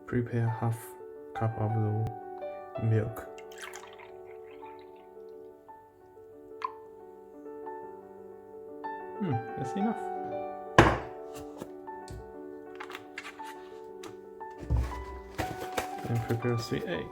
prepare half cup of the milk. That's enough. And prepare 3 eggs.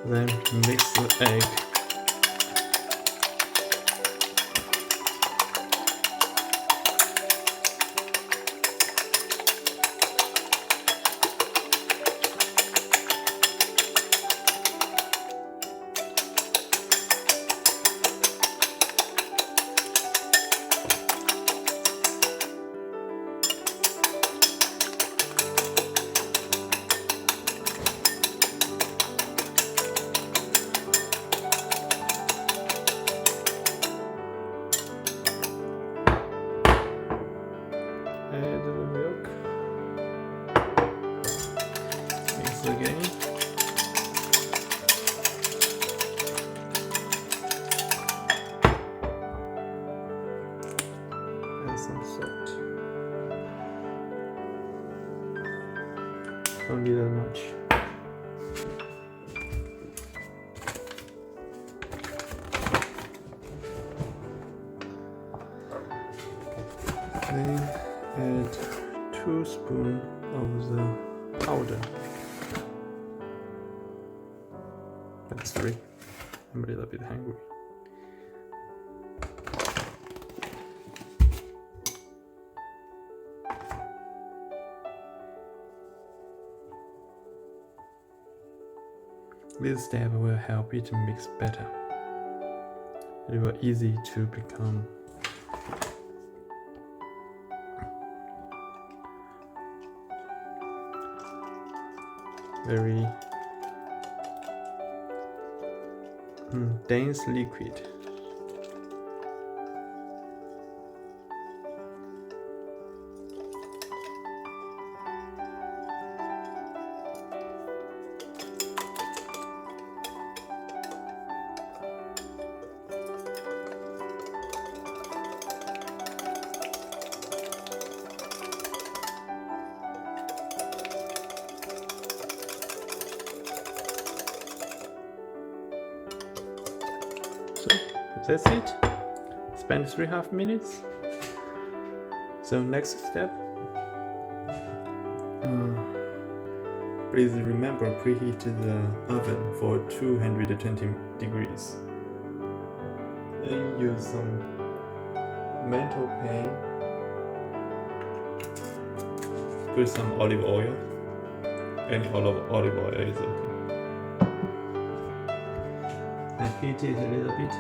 Then mix the egg. Add the milk. Mix again. Add some salt. Don't need that much. Then add 2 spoons of the powder. That's 3. I'm a little bit hungry. This step will help it to mix better. It will easy to become very dense liquid. That's it. Spend 3.5 minutes. So next step. Please remember preheat the oven for 220 degrees. Then use some metal pan. Put some olive oil. Any olive oil is okay. And heat it a little bit.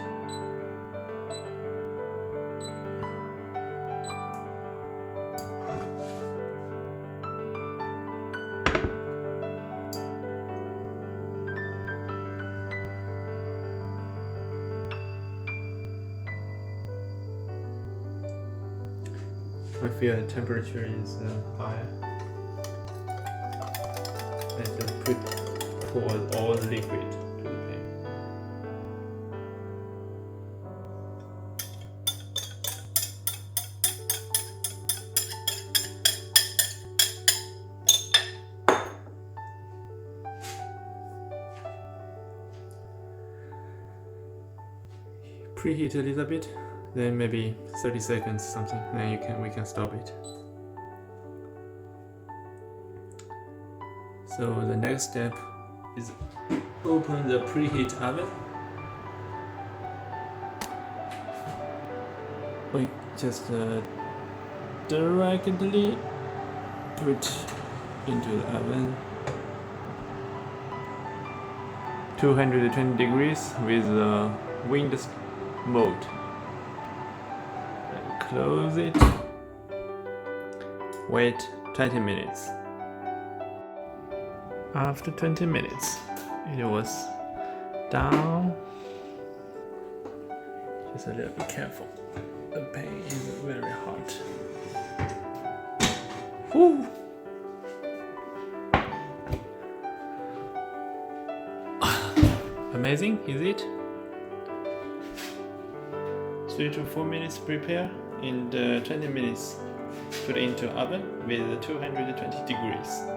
I feel the temperature is high. And just pour all the liquid to the pan. Preheat a little bit. Then maybe 30 seconds something, then we can stop it. So the next step is open the preheat oven. We just directly put into the oven 220 degrees with the wind mode. Close it. Wait 20 minutes. After 20 minutes, it was down Just a little bit careful. The pan is very hot. Whew. Amazing, is it? 3 to 4 minutes prepare and 20 minutes put into oven with 220 degrees.